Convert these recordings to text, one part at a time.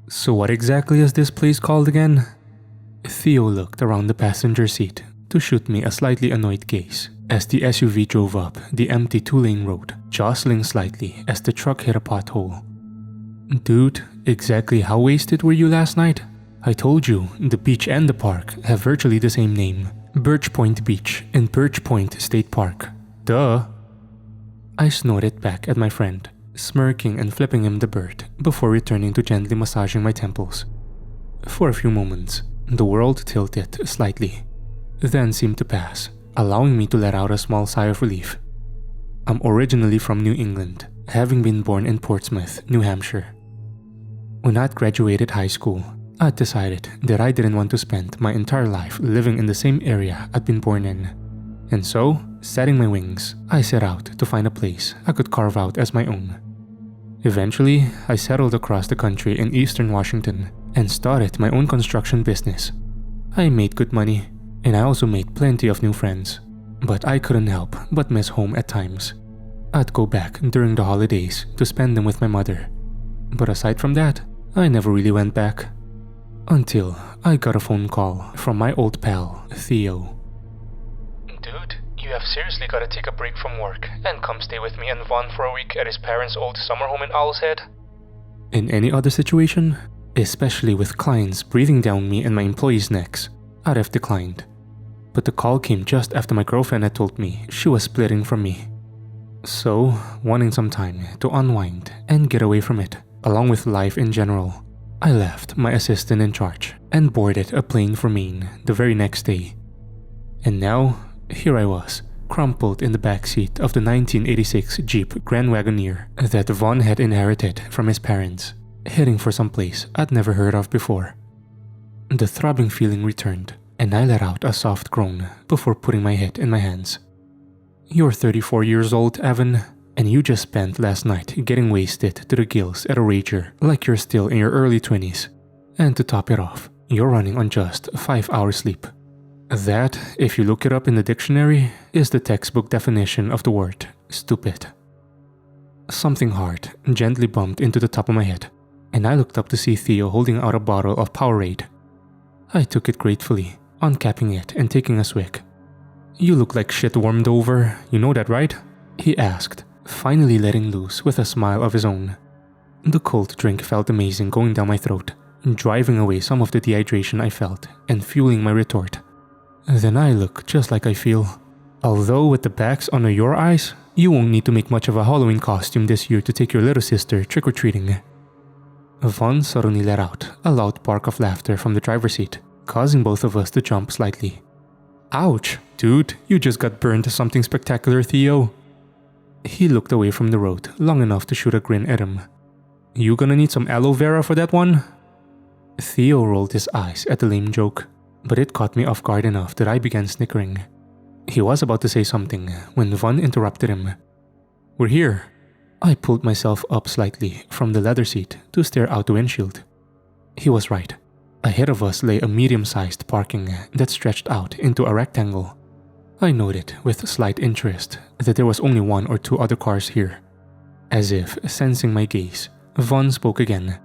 So what exactly is this place called again? Theo looked around the passenger seat to shoot me a slightly annoyed gaze as the SUV drove up the empty 2-lane road, jostling slightly as the truck hit a pothole. Dude, exactly how wasted were you last night? I told you, the beach and the park have virtually the same name. Birch Point Beach and Birch Point State Park. Duh. I snorted back at my friend, smirking and flipping him the bird before returning to gently massaging my temples. For a few moments, the world tilted slightly, then seemed to pass, allowing me to let out a small sigh of relief. I'm originally from New England, having been born in Portsmouth, New Hampshire. When I'd graduated high school, I'd decided that I didn't want to spend my entire life living in the same area I'd been born in. And so, setting my wings, I set out to find a place I could carve out as my own. Eventually, I settled across the country in eastern Washington and started my own construction business. I made good money, and I also made plenty of new friends. But I couldn't help but miss home at times. I'd go back during the holidays to spend them with my mother. But aside from that, I never really went back. Until I got a phone call from my old pal, Theo. Dude, you have seriously gotta take a break from work and come stay with me and Vaughn for a week at his parents' old summer home in Owl's Head. In any other situation, especially with clients breathing down me and my employees' necks, I'd have declined. But the call came just after my girlfriend had told me she was splitting from me. So, wanting some time to unwind and get away from it, along with life in general, I left my assistant in charge and boarded a plane for Maine the very next day. And now, here I was, crumpled in the backseat of the 1986 Jeep Grand Wagoneer that Vaughn had inherited from his parents, heading for some place I'd never heard of before. The throbbing feeling returned, and I let out a soft groan before putting my head in my hands. You're 34 years old, Evan, and you just spent last night getting wasted to the gills at a rager like you're still in your early 20s. And to top it off, you're running on just 5 hours sleep. That, if you look it up in the dictionary, is the textbook definition of the word stupid. Something hard gently bumped into the top of my head, and I looked up to see Theo holding out a bottle of Powerade. I took it gratefully, uncapping it and taking a swig. You look like shit warmed over, you know that, right? He asked, finally letting loose with a smile of his own. The cold drink felt amazing going down my throat, driving away some of the dehydration I felt and fueling my retort. Then I look just like I feel. Although with the bags under your eyes, you won't need to make much of a Halloween costume this year to take your little sister trick-or-treating. Vaughn suddenly let out a loud bark of laughter from the driver's seat, causing both of us to jump slightly. Ouch, dude, you just got burned to something spectacular, Theo. He looked away from the road long enough to shoot a grin at him. You gonna need some aloe vera for that one? Theo rolled his eyes at the lame joke, but it caught me off guard enough that I began snickering. He was about to say something when Vaughn interrupted him. We're here. I pulled myself up slightly from the leather seat to stare out the windshield. He was right. Ahead of us lay a medium-sized parking that stretched out into a rectangle. I noted with slight interest that there was only 1 or 2 other cars here. As if sensing my gaze, Vaughn spoke again.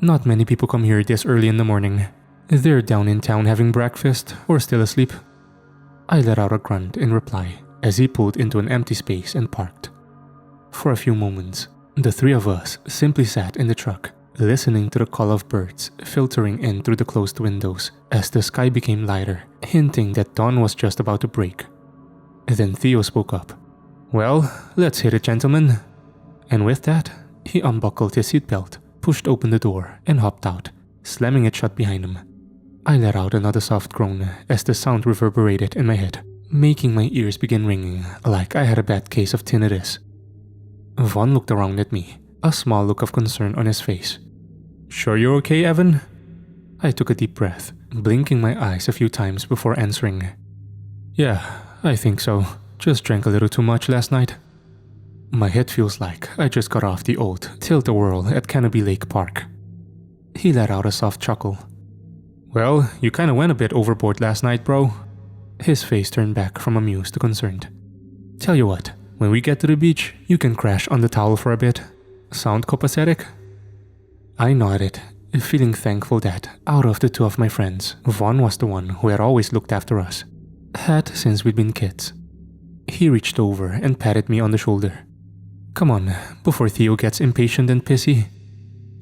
Not many people come here this early in the morning. They're down in town having breakfast or still asleep. I let out a grunt in reply as he pulled into an empty space and parked. For a few moments, the three of us simply sat in the truck, listening to the call of birds filtering in through the closed windows as the sky became lighter, hinting that dawn was just about to break. Then Theo spoke up. Well, let's hit it, gentlemen. And with that, he unbuckled his seatbelt, pushed open the door, and hopped out, slamming it shut behind him. I let out another soft groan as the sound reverberated in my head, making my ears begin ringing like I had a bad case of tinnitus. Vaughn looked around at me, a small look of concern on his face. Sure you're okay, Evan? I took a deep breath, blinking my eyes a few times before answering. Yeah, I think so. Just drank a little too much last night. My head feels like I just got off the old tilt-a-whirl at Canopy Lake Park. He let out a soft chuckle. Well, you kinda went a bit overboard last night, bro. His face turned back from amused to concerned. Tell you what, when we get to the beach, you can crash on the towel for a bit. Sound copacetic? I nodded, feeling thankful that, out of the two of my friends, Vaughn was the one who had always looked after us. Had since we'd been kids. He reached over and patted me on the shoulder. Come on, before Theo gets impatient and pissy.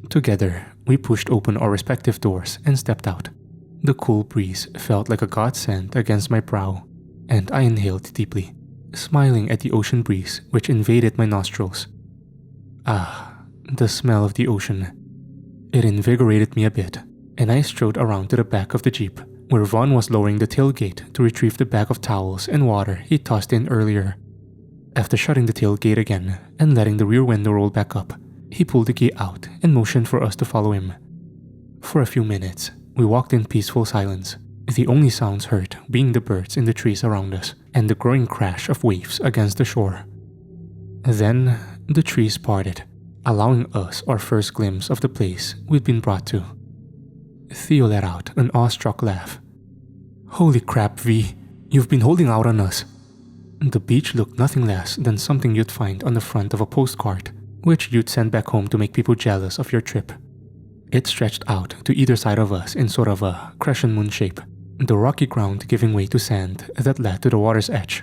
Together, we pushed open our respective doors and stepped out. The cool breeze felt like a godsend against my brow, and I inhaled deeply, smiling at the ocean breeze which invaded my nostrils. Ah, the smell of the ocean. It invigorated me a bit, and I strode around to the back of the Jeep, where Vaughn was lowering the tailgate to retrieve the bag of towels and water he tossed in earlier. After shutting the tailgate again and letting the rear window roll back up, he pulled the key out and motioned for us to follow him. For a few minutes, we walked in peaceful silence, the only sounds heard being the birds in the trees around us and the growing crash of waves against the shore. Then, the trees parted, allowing us our first glimpse of the place we'd been brought to. Theo let out an awestruck laugh. Holy crap, V, you've been holding out on us. The beach looked nothing less than something you'd find on the front of a postcard, which you'd send back home to make people jealous of your trip. It stretched out to either side of us in sort of a crescent moon shape, the rocky ground giving way to sand that led to the water's edge.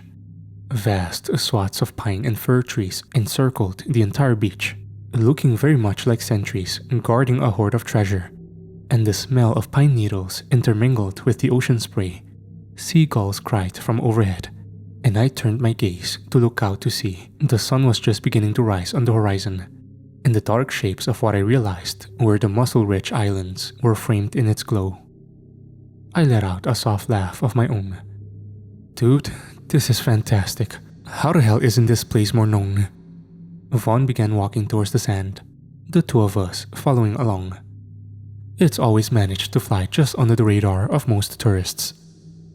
Vast swaths of pine and fir trees encircled the entire beach, looking very much like sentries guarding a hoard of treasure, and the smell of pine needles intermingled with the ocean spray. Seagulls cried from overhead, and I turned my gaze to look out to see the sun was just beginning to rise on the horizon, and the dark shapes of what I realized were the mussel-rich islands were framed in its glow. I let out a soft laugh of my own. Dude, this is fantastic. How the hell isn't this place more known? Vaughn began walking towards the sand, the two of us following along. It's always managed to fly just under the radar of most tourists.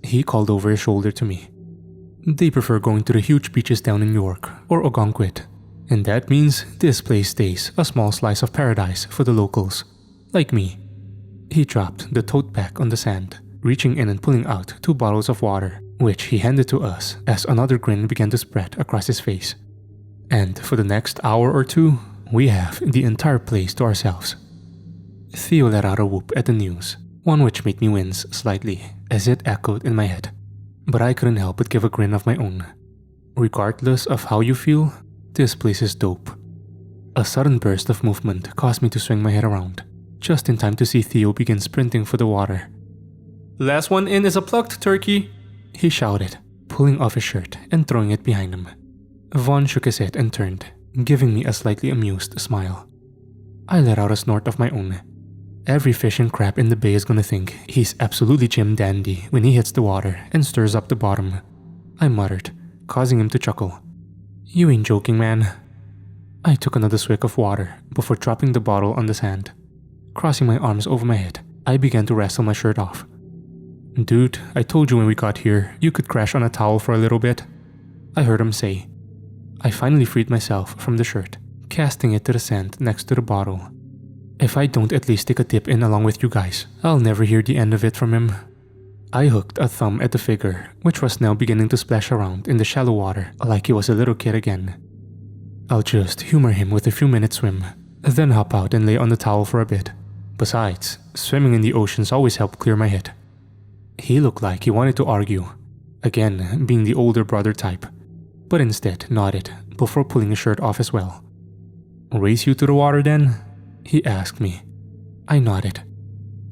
He called over his shoulder to me. They prefer going to the huge beaches down in New York or Ogonquit, and that means this place stays a small slice of paradise for the locals, like me. He dropped the tote bag on the sand, reaching in and pulling out 2 bottles of water, which he handed to us as another grin began to spread across his face. And for the next hour or two, we have the entire place to ourselves. Theo let out a whoop at the news, one which made me wince slightly as it echoed in my head. But I couldn't help but give a grin of my own. Regardless of how you feel, this place is dope. A sudden burst of movement caused me to swing my head around, just in time to see Theo begin sprinting for the water. Last one in is a plucked turkey, he shouted, pulling off his shirt and throwing it behind him. Vaughn shook his head and turned, giving me a slightly amused smile. I let out a snort of my own. Every fish and crab in the bay is gonna think he's absolutely Jim Dandy when he hits the water and stirs up the bottom, I muttered, causing him to chuckle. You ain't joking, man. I took another swig of water before dropping the bottle on the sand. Crossing my arms over my head, I began to wrestle my shirt off. Dude, I told you when we got here you could crash on a towel for a little bit, I heard him say. I finally freed myself from the shirt, casting it to the sand next to the bottle. If I don't at least take a dip in along with you guys, I'll never hear the end of it from him. I hooked a thumb at the figure, which was now beginning to splash around in the shallow water like he was a little kid again. I'll just humor him with a few minutes swim, then hop out and lay on the towel for a bit. Besides, swimming in the oceans always helped clear my head. He looked like he wanted to argue, again being the older brother type, but instead nodded before pulling his shirt off as well. Race you to the water then? He asked me. I nodded.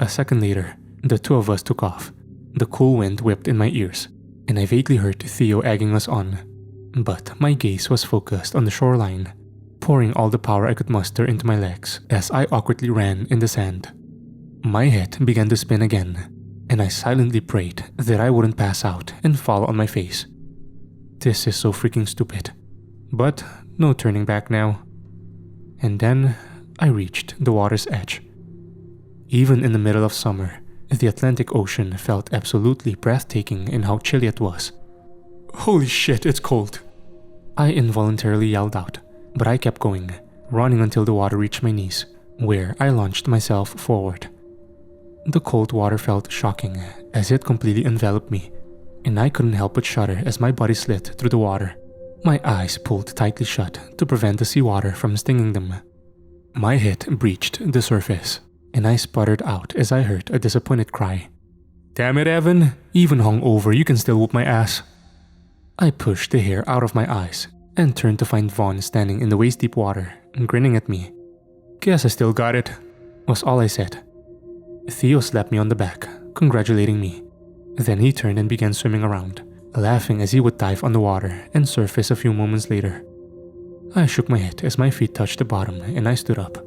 A second later, the two of us took off. The cool wind whipped in my ears, and I vaguely heard Theo egging us on. But my gaze was focused on the shoreline, pouring all the power I could muster into my legs as I awkwardly ran in the sand. My head began to spin again, and I silently prayed that I wouldn't pass out and fall on my face. This is so freaking stupid. But no turning back now. And then I reached the water's edge. Even in the middle of summer, the Atlantic Ocean felt absolutely breathtaking in how chilly it was. Holy shit, it's cold! I involuntarily yelled out, but I kept going, running until the water reached my knees, where I launched myself forward. The cold water felt shocking as it completely enveloped me, and I couldn't help but shudder as my body slid through the water, my eyes pulled tightly shut to prevent the seawater from stinging them. My head breached the surface, and I sputtered out as I heard a disappointed cry. "Damn it, Evan! Even hungover, you can still whoop my ass." I pushed the hair out of my eyes and turned to find Vaughn standing in the waist-deep water, grinning at me. "Guess I still got it," was all I said. Theo slapped me on the back, congratulating me. Then he turned and began swimming around, laughing as he would dive on the water and surface a few moments later. I shook my head as my feet touched the bottom and I stood up.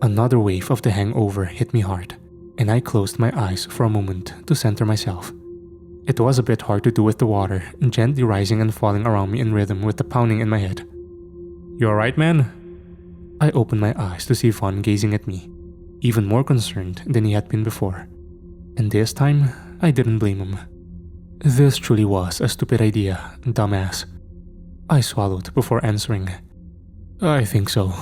Another wave of the hangover hit me hard, and I closed my eyes for a moment to center myself. It was a bit hard to do with the water gently rising and falling around me in rhythm with the pounding in my head. "You alright, man?" I opened my eyes to see Vaughn gazing at me, even more concerned than he had been before. And this time, I didn't blame him. "This truly was a stupid idea, dumbass." I swallowed before answering. "I think so.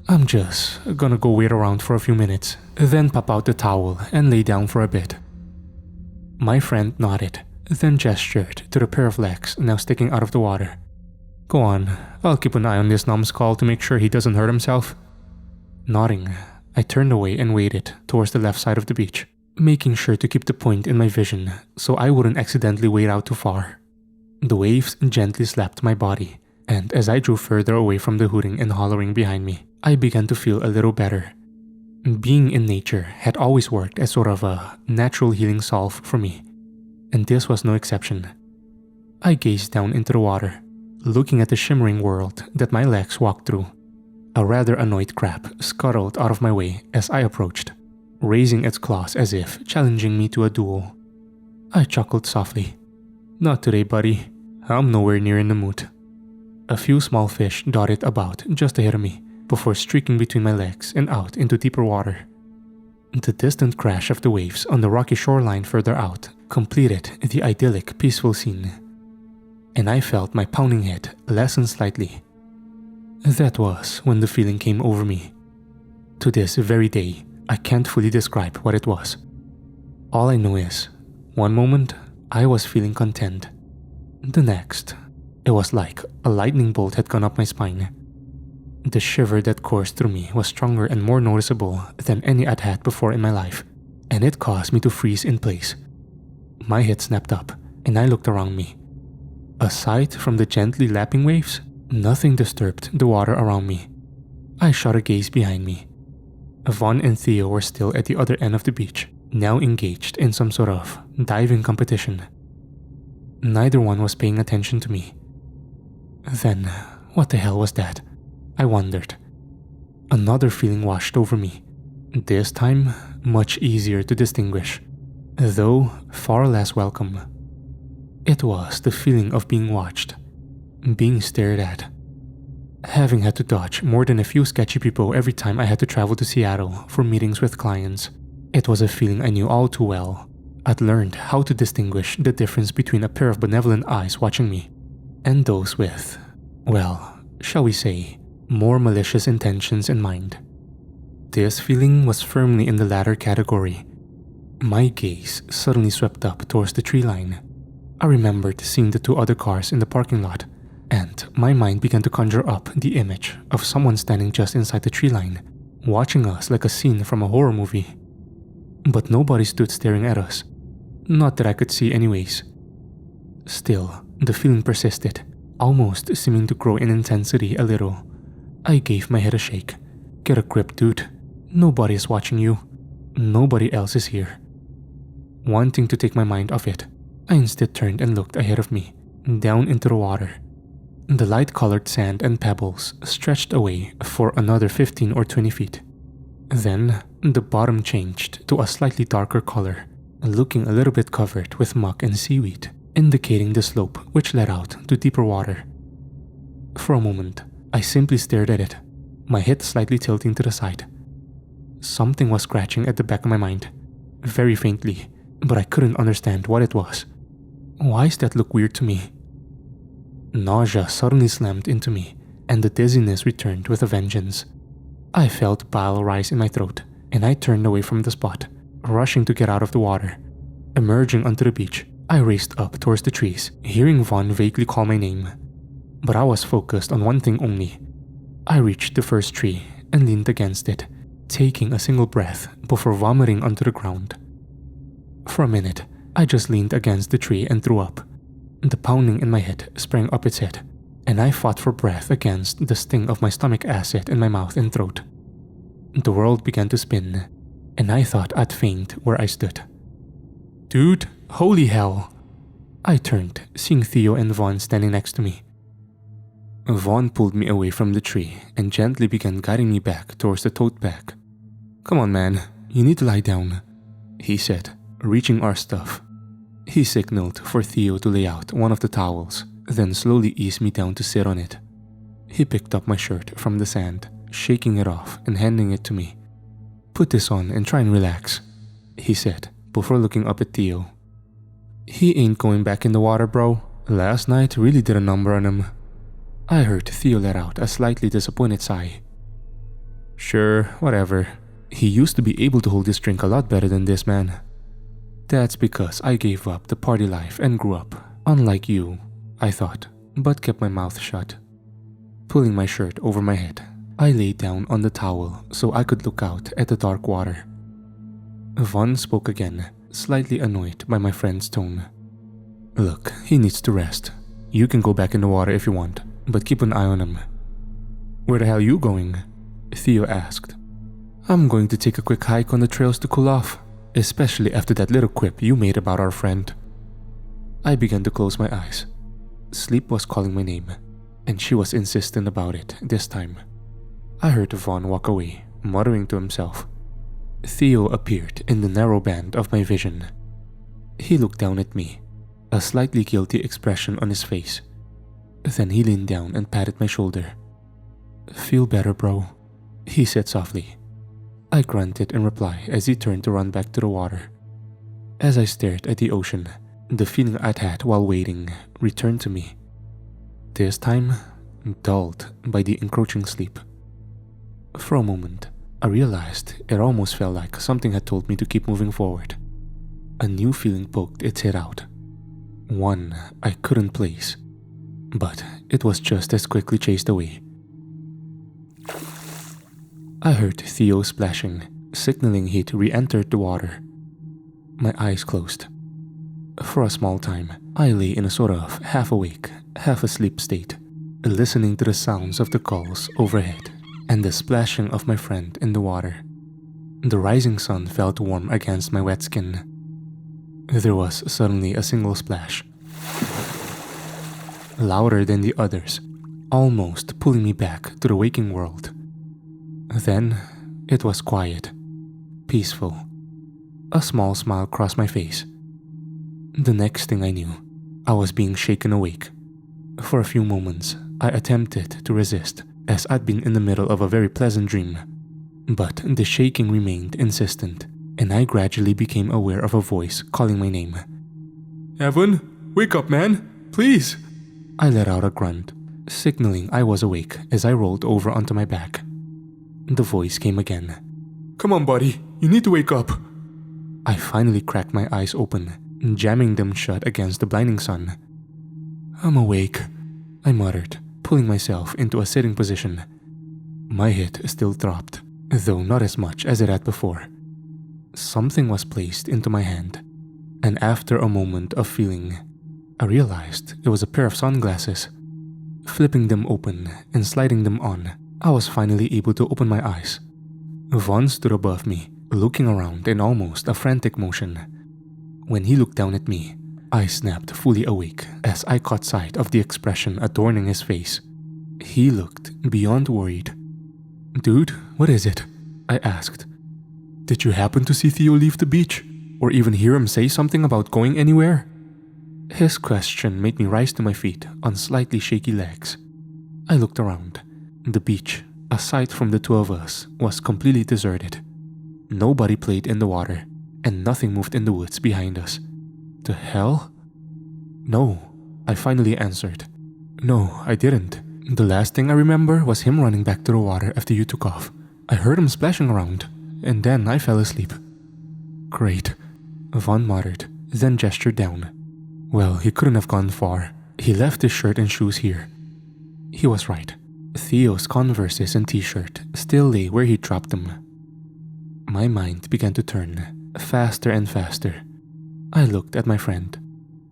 I'm just gonna go wait around for a few minutes, then pop out the towel and lay down for a bit." My friend nodded, then gestured to the pair of legs now sticking out of the water. "Go on, I'll keep an eye on this numbskull to make sure he doesn't hurt himself." Nodding, I turned away and waded towards the left side of the beach, making sure to keep the point in my vision so I wouldn't accidentally wade out too far. The waves gently slapped my body, and as I drew further away from the hooting and hollering behind me, I began to feel a little better. Being in nature had always worked as sort of a natural healing salve for me, and this was no exception. I gazed down into the water, looking at the shimmering world that my legs walked through. A rather annoyed crab scuttled out of my way as I approached, raising its claws as if challenging me to a duel. I chuckled softly. "Not today, buddy. I'm nowhere near in the mood." A few small fish dotted about just ahead of me before streaking between my legs and out into deeper water. The distant crash of the waves on the rocky shoreline further out completed the idyllic, peaceful scene, and I felt my pounding head lessen slightly. That was when the feeling came over me. To this very day, I can't fully describe what it was. All I know is, one moment, I was feeling content. The next, it was like a lightning bolt had gone up my spine. The shiver that coursed through me was stronger and more noticeable than any I'd had before in my life, and it caused me to freeze in place. My head snapped up, and I looked around me. Aside from the gently lapping waves, nothing disturbed the water around me. I shot a gaze behind me. Vaughn and Theo were still at the other end of the beach, now engaged in some sort of diving competition. Neither one was paying attention to me. Then, what the hell was that? I wondered. Another feeling washed over me, this time much easier to distinguish, though far less welcome. It was the feeling of being watched, being stared at. Having had to dodge more than a few sketchy people every time I had to travel to Seattle for meetings with clients, it was a feeling I knew all too well. I'd learned how to distinguish the difference between a pair of benevolent eyes watching me and those with, well, shall we say, more malicious intentions in mind. This feeling was firmly in the latter category. My gaze suddenly swept up towards the tree line. I remembered seeing the two other cars in the parking lot, and my mind began to conjure up the image of someone standing just inside the tree line, watching us like a scene from a horror movie. But nobody stood staring at us. Not that I could see anyways. Still, the feeling persisted, almost seeming to grow in intensity a little. I gave my head a shake. Get a grip, dude. Nobody is watching you. Nobody else is here. Wanting to take my mind off it, I instead turned and looked ahead of me, down into the water. The light-colored sand and pebbles stretched away for another 15 or 20 feet. Then, the bottom changed to a slightly darker color, looking a little bit covered with muck and seaweed, indicating the slope which led out to deeper water. For a moment, I simply stared at it, my head slightly tilting to the side. Something was scratching at the back of my mind, very faintly, but I couldn't understand what it was. Why does that look weird to me? Nausea suddenly slammed into me, and the dizziness returned with a vengeance. I felt bile rise in my throat, and I turned away from the spot, rushing to get out of the water. Emerging onto the beach, I raced up towards the trees, hearing Vaughn vaguely call my name. But I was focused on one thing only. I reached the first tree and leaned against it, taking a single breath before vomiting onto the ground. For a minute, I just leaned against the tree and threw up. The pounding in my head sprang up its head, and I fought for breath against the sting of my stomach acid in my mouth and throat. The world began to spin, and I thought I'd faint where I stood. Dude, holy hell! I turned, seeing Theo and Vaughn standing next to me. Vaughn pulled me away from the tree and gently began guiding me back towards the tote bag. Come on, man, you need to lie down, he said, reaching our stuff. He signaled for Theo to lay out one of the towels, then slowly eased me down to sit on it. He picked up my shirt from the sand, shaking it off and handing it to me. Put this on and try and relax, he said, before looking up at Theo. He ain't going back in the water, bro. Last night really did a number on him. I heard Theo let out a slightly disappointed sigh. Sure, whatever. He used to be able to hold his drink a lot better than this man. That's because I gave up the party life and grew up, unlike you, I thought, but kept my mouth shut. Pulling my shirt over my head, I lay down on the towel so I could look out at the dark water. Vaughn spoke again, slightly annoyed by my friend's tone. Look, he needs to rest. You can go back in the water if you want, but keep an eye on him. Where the hell are you going? Theo asked. I'm going to take a quick hike on the trails to cool off, especially after that little quip you made about our friend. I began to close my eyes. Sleep was calling my name, and she was insistent about it this time. I heard Vaughn walk away, muttering to himself. Theo appeared in the narrow band of my vision. He looked down at me, a slightly guilty expression on his face. Then he leaned down and patted my shoulder. Feel better, bro, he said softly. I grunted in reply as he turned to run back to the water. As I stared at the ocean, the feeling I'd had while waiting returned to me. This time, dulled by the encroaching sleep. For a moment, I realized it almost felt like something had told me to keep moving forward. A new feeling poked its head out. One I couldn't place, but it was just as quickly chased away. I heard Theo splashing, signaling he'd re-entered the water. My eyes closed. For a small time, I lay in a sort of half-awake, half-asleep state, listening to the sounds of the gulls overhead and the splashing of my friend in the water. The rising sun felt warm against my wet skin. There was suddenly a single splash, louder than the others, almost pulling me back to the waking world. Then, it was quiet, peaceful. A small smile crossed my face. The next thing I knew, I was being shaken awake. For a few moments, I attempted to resist, as I'd been in the middle of a very pleasant dream. But the shaking remained insistent, and I gradually became aware of a voice calling my name. Evan, wake up, man! Please! I let out a grunt, signaling I was awake as I rolled over onto my back. The voice came again. Come on, buddy, you need to wake up. I finally cracked my eyes open, jamming them shut against the blinding sun. I'm awake, I muttered, pulling myself into a sitting position. My head still throbbed, though not as much as it had before. Something was placed into my hand, and after a moment of feeling, I realized it was a pair of sunglasses. Flipping them open and sliding them on, I was finally able to open my eyes. Vaughn stood above me, looking around in almost a frantic motion. When he looked down at me, I snapped fully awake as I caught sight of the expression adorning his face. He looked beyond worried. Dude, what is it? I asked. Did you happen to see Theo leave the beach? Or even hear him say something about going anywhere? His question made me rise to my feet on slightly shaky legs. I looked around. The beach, aside from the two of us, was completely deserted. Nobody played in the water, and nothing moved in the woods behind us. The hell? No, I finally answered. No, I didn't. The last thing I remember was him running back to the water after you took off. I heard him splashing around, and then I fell asleep. Great, Vaughn muttered, then gestured down. Well, he couldn't have gone far. He left his shirt and shoes here. He was right. Theo's Converses and t-shirt still lay where he dropped them. My mind began to turn, faster and faster. I looked at my friend.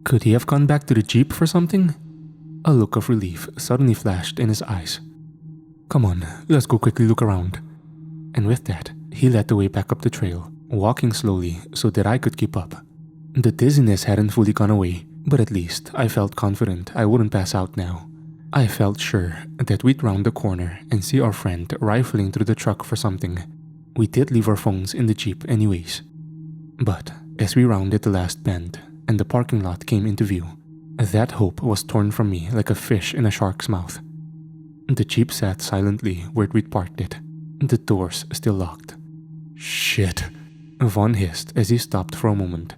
Could he have gone back to the jeep for something? A look of relief suddenly flashed in his eyes. Come on, let's go quickly look around. And with that, he led the way back up the trail, walking slowly so that I could keep up. The dizziness hadn't fully gone away, but at least I felt confident I wouldn't pass out now. I felt sure that we'd round the corner and see our friend rifling through the truck for something. We did leave our phones in the jeep anyways. But as we rounded the last bend and the parking lot came into view, that hope was torn from me like a fish in a shark's mouth. The jeep sat silently where we'd parked it, the doors still locked. Shit, Vaughn hissed as he stopped for a moment.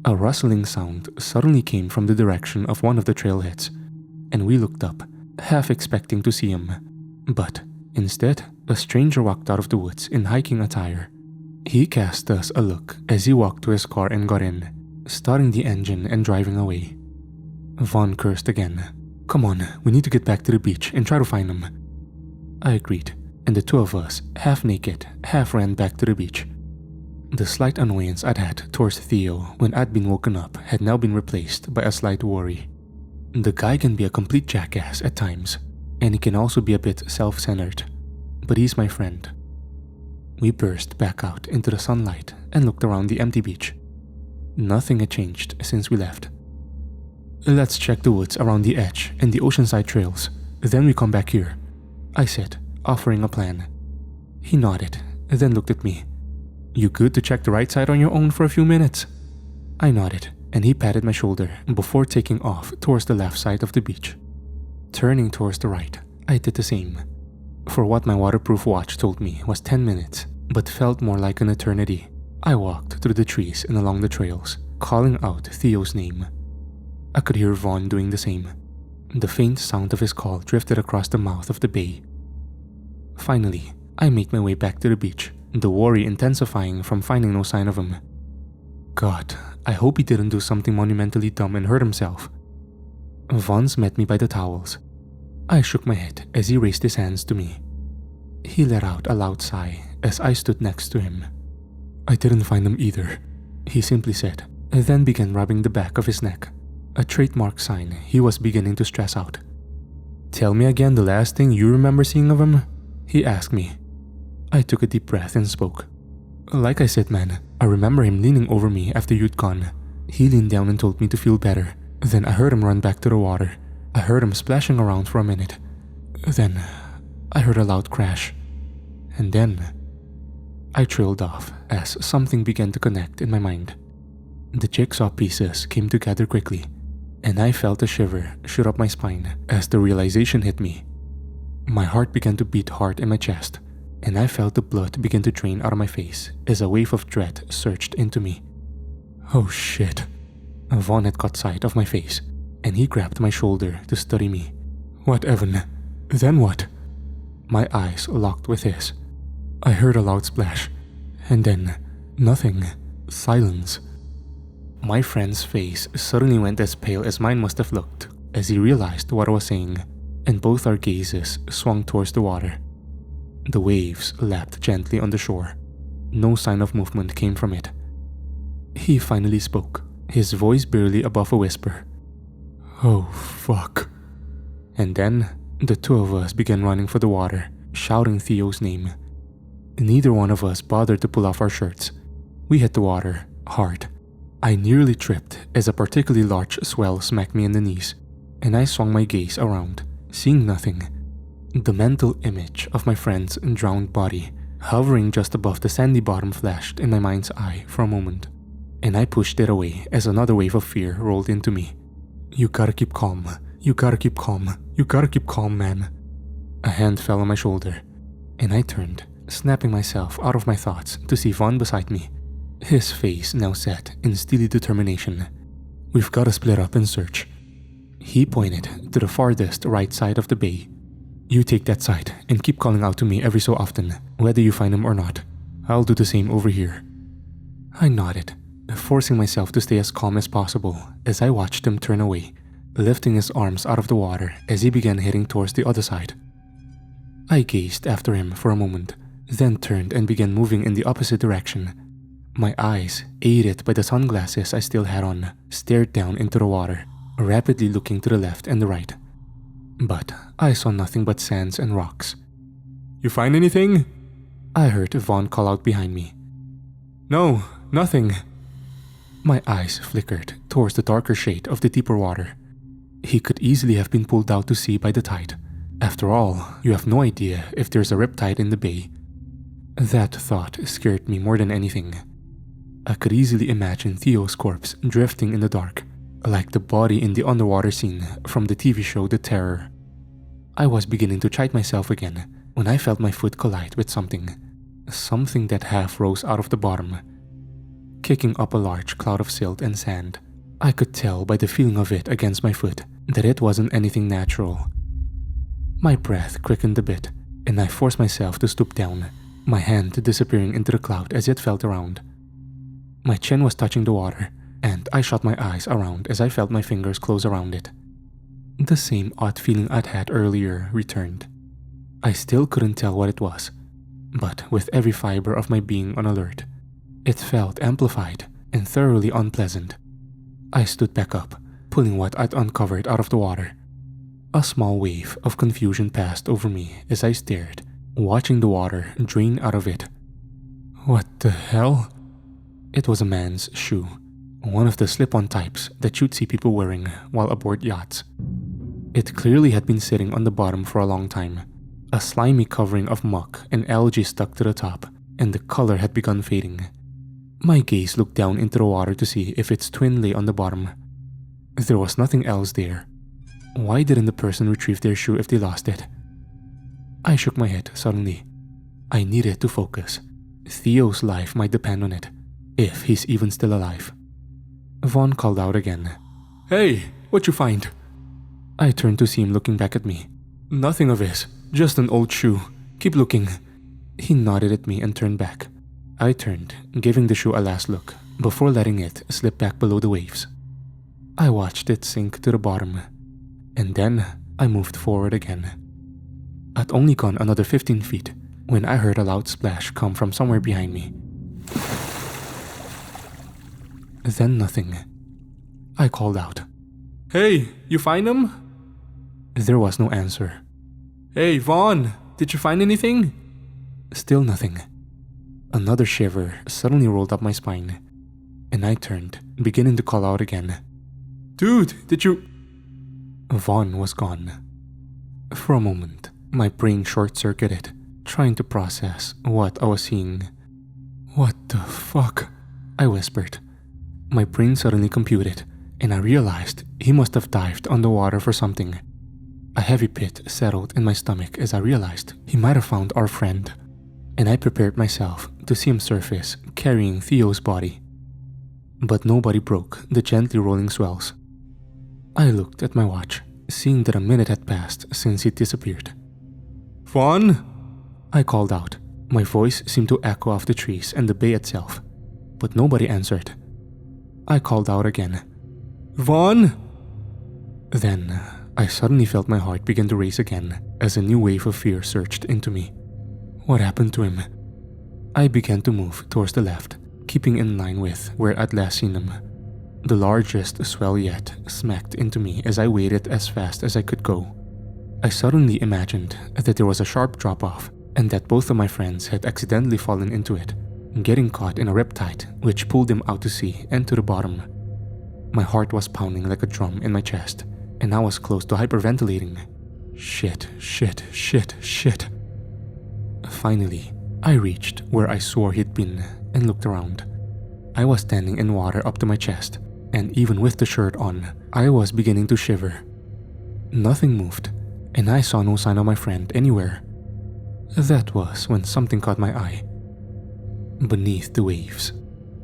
A rustling sound suddenly came from the direction of one of the trailheads, and we looked up, half expecting to see him. But instead, a stranger walked out of the woods in hiking attire. He cast us a look as he walked to his car and got in, starting the engine and driving away. Vaughn cursed again. Come on, we need to get back to the beach and try to find him. I agreed, and the two of us, half naked, half ran back to the beach. The slight annoyance I'd had towards Theo when I'd been woken up had now been replaced by a slight worry. The guy can be a complete jackass at times, and he can also be a bit self-centered, but he's my friend. We burst back out into the sunlight and looked around the empty beach. Nothing had changed since we left. Let's check the woods around the edge and the oceanside trails, then we come back here, I said, offering a plan. He nodded, then looked at me. You good to check the right side on your own for a few minutes? I nodded, and he patted my shoulder before taking off towards the left side of the beach. Turning towards the right, I did the same. For what my waterproof watch told me was 10 minutes, but felt more like an eternity, I walked through the trees and along the trails, calling out Theo's name. I could hear Vaughn doing the same. The faint sound of his call drifted across the mouth of the bay. Finally, I made my way back to the beach, the worry intensifying from finding no sign of him. God, I hope he didn't do something monumentally dumb and hurt himself. Vaughn's met me by the towels. I shook my head as he raised his hands to me. He let out a loud sigh as I stood next to him. I didn't find him either, he simply said, and then began rubbing the back of his neck, a trademark sign he was beginning to stress out. Tell me again the last thing you remember seeing of him, he asked me. I took a deep breath and spoke. Like I said, man, I remember him leaning over me after you'd gone. He leaned down and told me to feel better. Then I heard him run back to the water. I heard him splashing around for a minute. Then I heard a loud crash. And then I trailed off as something began to connect in my mind. The jigsaw pieces came together quickly, and I felt a shiver shoot up my spine as the realization hit me. My heart began to beat hard in my chest, and I felt the blood begin to drain out of my face as a wave of dread surged into me. Oh shit. Vaughn had caught sight of my face, and he grabbed my shoulder to study me. What, Evan? Then what? My eyes locked with his. I heard a loud splash, and then nothing. Silence. My friend's face suddenly went as pale as mine must have looked as he realized what I was saying, and both our gazes swung towards the water. The waves lapped gently on the shore. No sign of movement came from it. He finally spoke, his voice barely above a whisper. Oh, fuck. And then, the two of us began running for the water, shouting Theo's name. Neither one of us bothered to pull off our shirts. We hit the water, hard. I nearly tripped as a particularly large swell smacked me in the knees, and I swung my gaze around, seeing nothing. The mental image of my friend's drowned body, hovering just above the sandy bottom, flashed in my mind's eye for a moment, and I pushed it away as another wave of fear rolled into me. You gotta keep calm. You gotta keep calm. You gotta keep calm, man. A hand fell on my shoulder, and I turned, snapping myself out of my thoughts to see Vaughn beside me, his face now set in steely determination. We've gotta split up and search. He pointed to the farthest right side of the bay. You take that side and keep calling out to me every so often, whether you find him or not. I'll do the same over here. I nodded, forcing myself to stay as calm as possible as I watched him turn away, lifting his arms out of the water as he began heading towards the other side. I gazed after him for a moment, then turned and began moving in the opposite direction. My eyes, aided by the sunglasses I still had on, stared down into the water, rapidly looking to the left and the right. But I saw nothing but sands and rocks. "You find anything?" I heard Vaughn call out behind me. "No, nothing." My eyes flickered towards the darker shade of the deeper water. He could easily have been pulled out to sea by the tide. After all, you have no idea if there's a riptide in the bay. That thought scared me more than anything. I could easily imagine Theo's corpse drifting in the dark, like the body in the underwater scene from the TV show The Terror. I was beginning to chide myself again when I felt my foot collide with something that half rose out of the bottom, kicking up a large cloud of silt and sand. I could tell by the feeling of it against my foot that it wasn't anything natural. My breath quickened a bit, and I forced myself to stoop down, my hand disappearing into the cloud as it felt around. My chin was touching the water, and I shut my eyes around as I felt my fingers close around it. The same odd feeling I'd had earlier returned. I still couldn't tell what it was, but with every fiber of my being on alert, it felt amplified and thoroughly unpleasant. I stood back up, pulling what I'd uncovered out of the water. A small wave of confusion passed over me as I stared, watching the water drain out of it. What the hell? It was a man's shoe, one of the slip-on types that you'd see people wearing while aboard yachts. It clearly had been sitting on the bottom for a long time. A slimy covering of muck and algae stuck to the top, and the color had begun fading. My gaze looked down into the water to see if its twin lay on the bottom. There was nothing else there. Why didn't the person retrieve their shoe if they lost it? I shook my head suddenly. I needed to focus. Theo's life might depend on it, if he's even still alive. Vaughn called out again. "Hey, what'd you find?" I turned to see him looking back at me. "Nothing of his, just an old shoe. Keep looking." He nodded at me and turned back. I turned, giving the shoe a last look, before letting it slip back below the waves. I watched it sink to the bottom, and then I moved forward again. I'd only gone another 15 feet when I heard a loud splash come from somewhere behind me. Then nothing. I called out. "Hey, you find him?" There was no answer. "Hey, Vaughn, did you find anything?" Still nothing. Another shiver suddenly rolled up my spine, and I turned, beginning to call out again. "Dude, did you—" Vaughn was gone. For a moment, my brain short-circuited, trying to process what I was seeing. "What the fuck?" I whispered. My brain suddenly computed, and I realized he must have dived underwater for something. A heavy pit settled in my stomach as I realized he might have found our friend, and I prepared myself to see him surface carrying Theo's body. But nobody broke the gently rolling swells. I looked at my watch, seeing that a minute had passed since he disappeared. "Vaughn?" I called out. My voice seemed to echo off the trees and the bay itself, but nobody answered. I called out again. "Vaughn?" Then I suddenly felt my heart begin to race again as a new wave of fear surged into me. What happened to him? I began to move towards the left, keeping in line with where I'd last seen him. The largest swell yet smacked into me as I waded as fast as I could go. I suddenly imagined that there was a sharp drop-off and that both of my friends had accidentally fallen into it, getting caught in a riptide which pulled them out to sea and to the bottom. My heart was pounding like a drum in my chest, and I was close to hyperventilating. Shit. Finally, I reached where I swore he'd been and looked around. I was standing in water up to my chest, and even with the shirt on, I was beginning to shiver. Nothing moved, and I saw no sign of my friend anywhere. That was when something caught my eye. Beneath the waves,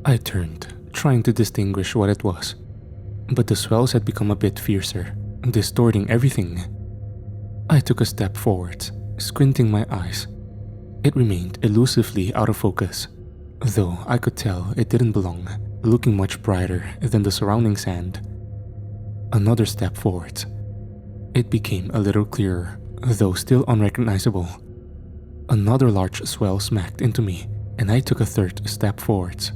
I turned, trying to distinguish what it was. But the swells had become a bit fiercer, distorting everything. I took a step forwards, squinting my eyes. It remained elusively out of focus, though I could tell it didn't belong, looking much brighter than the surrounding sand. Another step forwards. It became a little clearer, though still unrecognizable. Another large swell smacked into me, and I took a third step forwards.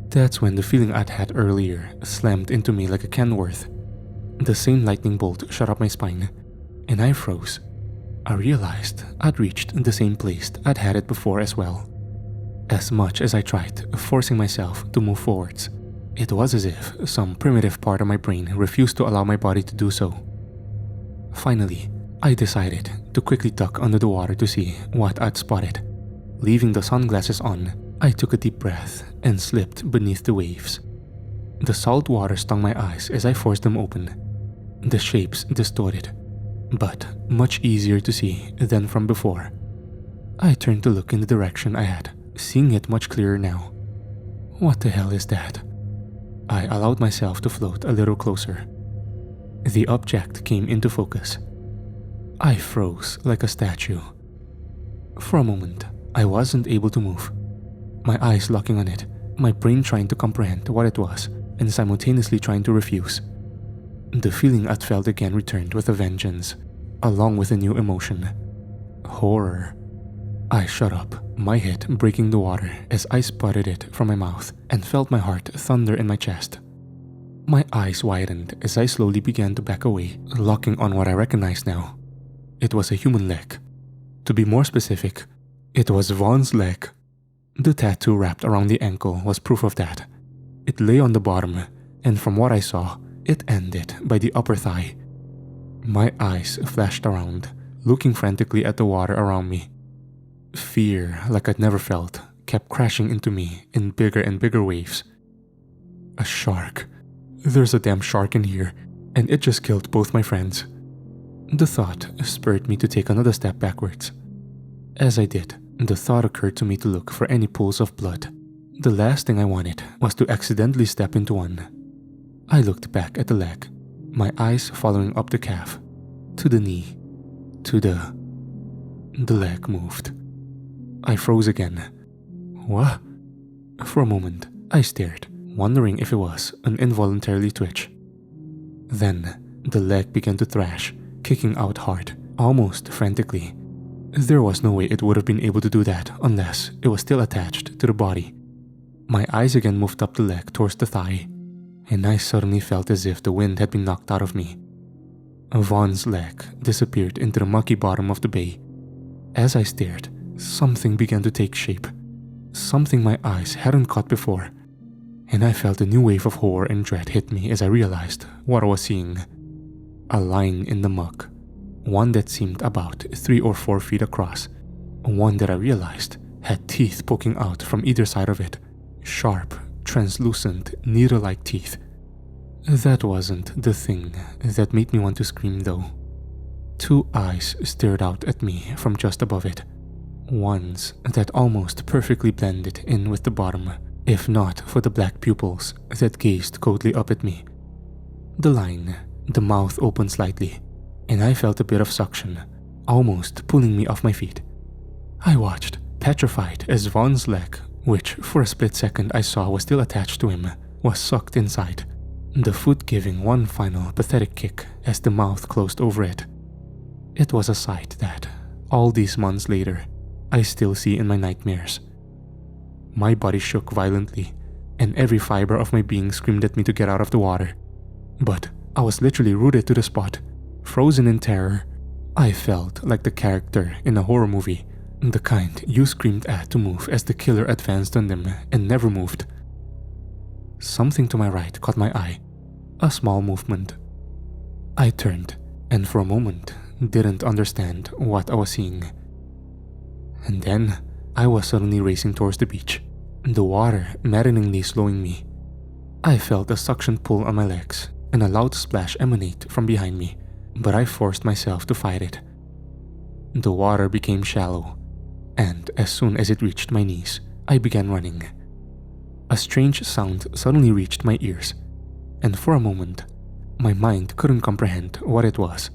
That's when the feeling I'd had earlier slammed into me like a can worth. The same lightning bolt shot up my spine, and I froze. I realized I'd reached the same place I'd had it before as well. As much as I tried forcing myself to move forwards, it was as if some primitive part of my brain refused to allow my body to do so. Finally, I decided to quickly duck under the water to see what I'd spotted. Leaving the sunglasses on, I took a deep breath and slipped beneath the waves. The salt water stung my eyes as I forced them open. The shapes distorted, but much easier to see than from before. I turned to look in the direction I had, seeing it much clearer now. What the hell is that? I allowed myself to float a little closer. The object came into focus. I froze like a statue. For a moment, I wasn't able to move. My eyes locking on it, my brain trying to comprehend what it was and simultaneously trying to refuse. The feeling I'd felt again returned with a vengeance, along with a new emotion. Horror. I shut up, my head breaking the water as I spotted it from my mouth and felt my heart thunder in my chest. My eyes widened as I slowly began to back away, locking on what I recognized now. It was a human leg. To be more specific, it was Vaughn's leg. The tattoo wrapped around the ankle was proof of that. It lay on the bottom, and from what I saw, it ended by the upper thigh. My eyes flashed around, looking frantically at the water around me. Fear, like I'd never felt, kept crashing into me in bigger and bigger waves. A shark. There's a damn shark in here, and it just killed both my friends. The thought spurred me to take another step backwards. As I did, the thought occurred to me to look for any pools of blood. The last thing I wanted was to accidentally step into one. I looked back at the leg, my eyes following up the calf, to the knee, to the leg moved. I froze again. What? For a moment, I stared, wondering if it was an involuntary twitch. Then, the leg began to thrash, kicking out hard, almost frantically. There was no way it would have been able to do that unless it was still attached to the body. My eyes again moved up the leg towards the thigh, and I suddenly felt as if the wind had been knocked out of me. Vaughn's leg disappeared into the mucky bottom of the bay. As I stared, something began to take shape. Something my eyes hadn't caught before, and I felt a new wave of horror and dread hit me as I realized what I was seeing. A line in the muck, one that seemed about 3 or 4 feet across, one that I realized had teeth poking out from either side of it, sharp, translucent, needle-like teeth. That wasn't the thing that made me want to scream though. 2 eyes stared out at me from just above it, ones that almost perfectly blended in with the bottom, if not for the black pupils that gazed coldly up at me. The mouth opened slightly, and I felt a bit of suction, almost pulling me off my feet. I watched, petrified, as Vaughn's leg, which for a split second I saw was still attached to him, was sucked inside, the foot giving one final pathetic kick as the mouth closed over it. It was a sight that, all these months later, I still see in my nightmares. My body shook violently, and every fiber of my being screamed at me to get out of the water. But I was literally rooted to the spot, frozen in terror. I felt like the character in a horror movie, the kind you screamed at to move as the killer advanced on them and never moved. Something to my right caught my eye, a small movement. I turned, and for a moment didn't understand what I was seeing. And then I was suddenly racing towards the beach, the water maddeningly slowing me. I felt a suction pull on my legs and a loud splash emanate from behind me, but I forced myself to fight it. The water became shallow, and as soon as it reached my knees, I began running. A strange sound suddenly reached my ears, and for a moment, my mind couldn't comprehend what it was.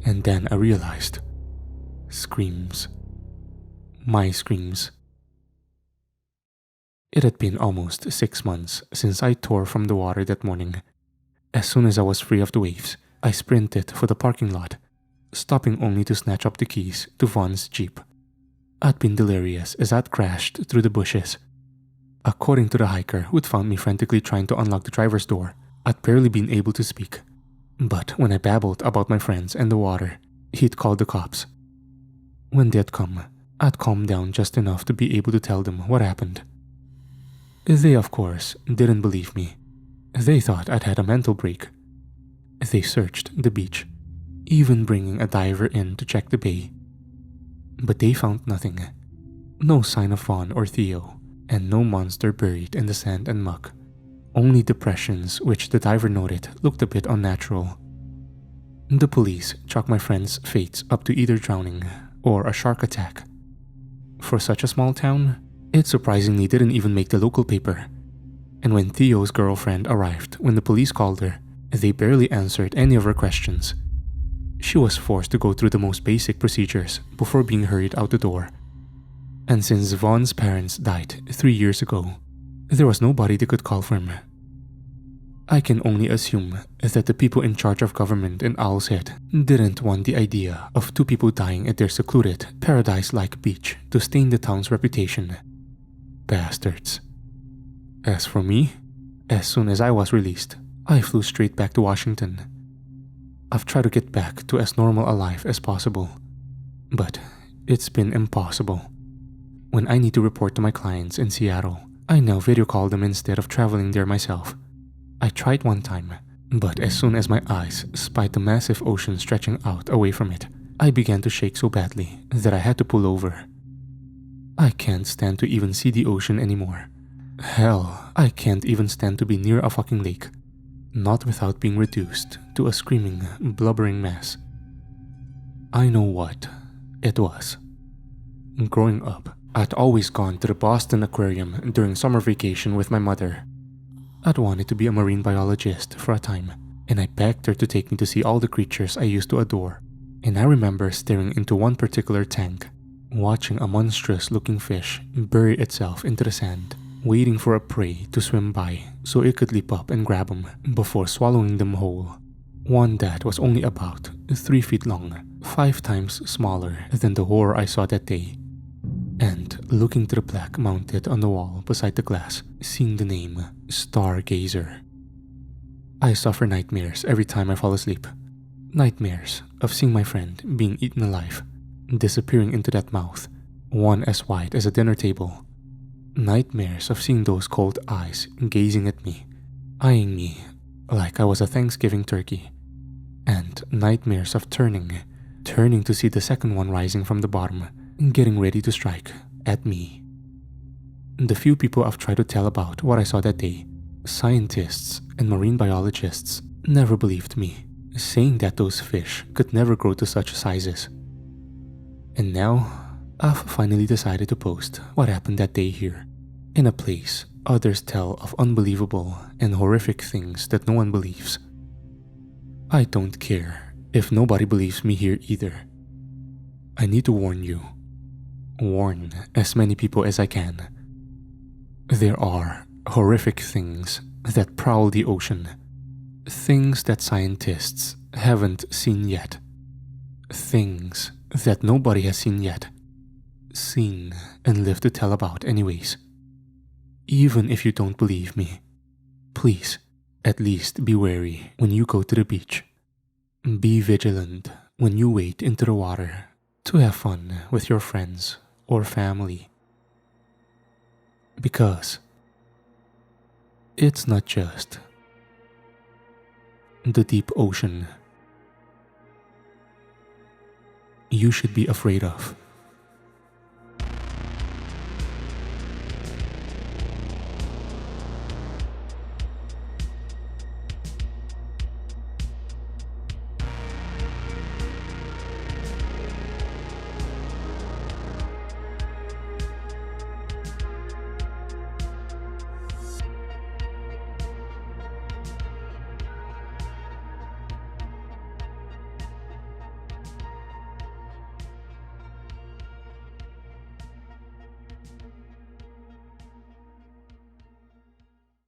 And then I realized. Screams. My screams. It had been almost 6 months since I tore from the water that morning. As soon as I was free of the waves, I sprinted for the parking lot, stopping only to snatch up the keys to Vaughn's Jeep. I'd been delirious as I'd crashed through the bushes. According to the hiker who'd found me frantically trying to unlock the driver's door, I'd barely been able to speak. But when I babbled about my friends and the water, he'd called the cops. When they'd come, I'd calm down just enough to be able to tell them what happened. They, of course, didn't believe me. They thought I'd had a mental break. They searched the beach, even bringing a diver in to check the bay. But they found nothing. No sign of Vaughn or Theo, and no monster buried in the sand and muck. Only depressions which the diver noted looked a bit unnatural. The police chalked my friend's fates up to either drowning or a shark attack. For such a small town, it surprisingly didn't even make the local paper. And when Theo's girlfriend arrived when the police called her, they barely answered any of her questions. She was forced to go through the most basic procedures before being hurried out the door. And since Vaughn's parents died 3 years ago, there was nobody they could call for him. I can only assume that the people in charge of government in Owl's Head didn't want the idea of 2 people dying at their secluded, paradise-like beach to stain the town's reputation. Bastards. As for me, as soon as I was released, I flew straight back to Washington. I've tried to get back to as normal a life as possible, but it's been impossible. When I need to report to my clients in Seattle, I now video call them instead of traveling there myself. I tried one time, but as soon as my eyes spied the massive ocean stretching out away from it, I began to shake so badly that I had to pull over. I can't stand to even see the ocean anymore. Hell, I can't even stand to be near a fucking lake. Not without being reduced to a screaming, blubbering mess. I know what it was. Growing up, I'd always gone to the Boston Aquarium during summer vacation with my mother. I'd wanted to be a marine biologist for a time, and I begged her to take me to see all the creatures I used to adore. And I remember staring into one particular tank, watching a monstrous-looking fish bury itself into the sand, waiting for a prey to swim by so it could leap up and grab them before swallowing them whole. One that was only about 3 feet long, 5 times smaller than the horror I saw that day. And looking to the plaque mounted on the wall beside the glass, seeing the name Stargazer. I suffer nightmares every time I fall asleep. Nightmares of seeing my friend being eaten alive, disappearing into that mouth, one as wide as a dinner table. Nightmares of seeing those cold eyes gazing at me, eyeing me like I was a Thanksgiving turkey. And nightmares of turning to see the second one rising from the bottom, getting ready to strike at me. The few people I've tried to tell about what I saw that day, scientists and marine biologists, never believed me, saying that those fish could never grow to such sizes. And now, I've finally decided to post what happened that day here, in a place others tell of unbelievable and horrific things that no one believes. I don't care if nobody believes me here either. I need to warn you. Warn as many people as I can. There are horrific things that prowl the ocean. Things that scientists haven't seen yet. Things that nobody has seen yet. Seen and live to tell about anyways. Even if you don't believe me, please, at least be wary when you go to the beach. Be vigilant when you wade into the water to have fun with your friends or family. Because it's not just the deep ocean you should be afraid of.